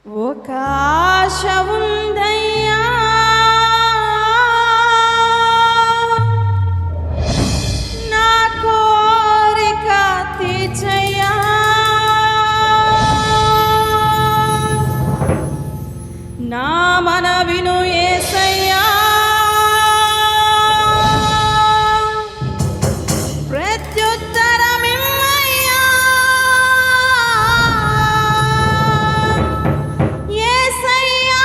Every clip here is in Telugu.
ఒక ఆశ ఉందయ్యా, నా కోరిక తీర్చయ్యా. నా మనవిను యేసయ్యా, ప్రత్యుత్తరమిమ్మయ్యా. యేసయ్యా,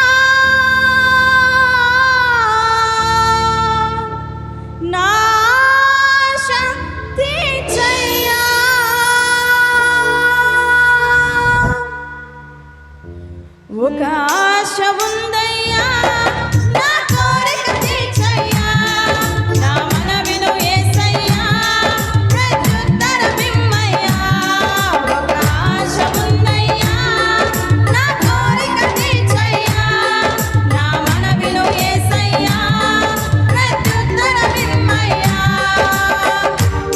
నా ఆశ తీర్చయ్యా. ఒక ఆశ ఉందయ్యా, నా కోరిక తీర్చయ్యా. నా మనవిను యేసయ్యా, ప్రత్యుత్తరమిమ్మయ్యా. ఒక ఆశ ఉందయ్యా, నా కోరిక తీర్చయ్యా. నా మనవిను యేసయ్యా, ప్రత్యుత్తరమిమ్మయ్యా.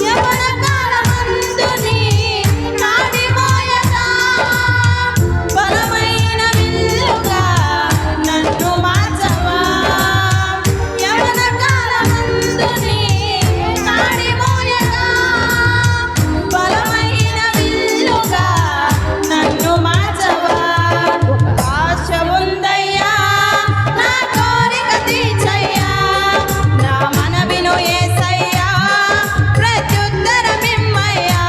యవ్వన కాలమందు నీ నాడి మోయగా, బలమైన విల్లుగా నన్ను మార్చవా. యవ్వన కాలమందు నీ నాడి మోయగా, బలమైన విల్లుగా నన్ను మార్చవా. ఒక ఆశ ఉందయ్యా, నా కోరిక తీర్చయ్యా. నా మనవిను యేసయ్యా, ప్రత్యుత్తరమిమ్మయ్యా.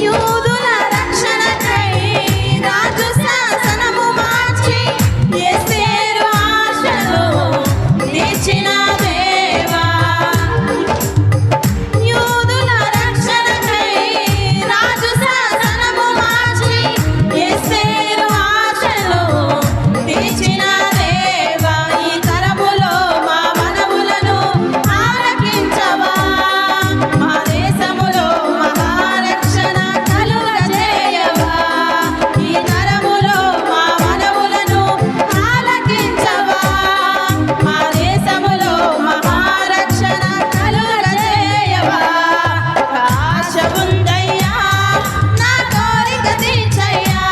యూదుల రక్షణకై రాజు శాసనము మార్చి, ఎస్తేరు ఆశలు తీర్చిన దేవా. యూదుల రక్షణకై రాజు శాసనము మార్చి, ఎస్తేరు ఆశలు తీర్చిన దేవా. ఈ తరములో మా మనవులను ఆలకించవా. మా దేశములో మహారక్షణ కలుగజేయవా. ఈ తరములో మా మనవులను ఆలకించవా. మా దేశములో మహారక్షణ కలుగజేయవా. ఒక ఆశ ఉందయ్యా, నా కోరిక తీర్చయ్యా.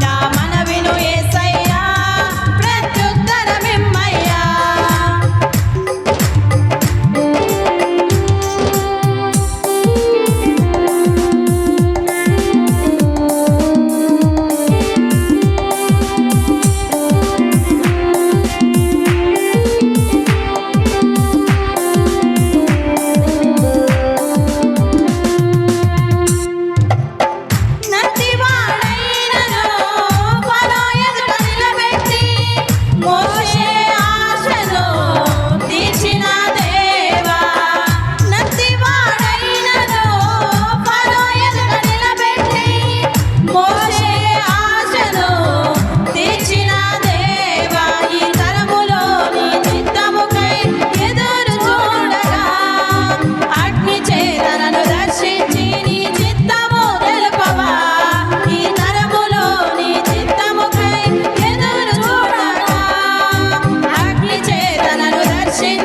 నా మనవిను యేసయ్యా, ప్రత్యుత్తరమిమ్మయ్యా. నత్తివాడైనను ఫరో ఎదుట నిలబెట్టి, మోషే ఆశను తీర్చిన దేవా. నత్తివాడైనను ఫరో ఎదుట నిలబెట్టి, మోషే ఆశను తీర్చిన దేవా. ఈ తరములో నీ చిత్తముకై ఎదురు చూడగా, అగ్ని చేత నన్ను దర్శించి నీ చిత్తము తెలుపవా. ఈ తరములో నీ చిత్తముకై ఎదురు చూడగా, అగ్ని చేత నన్ను దర్శించి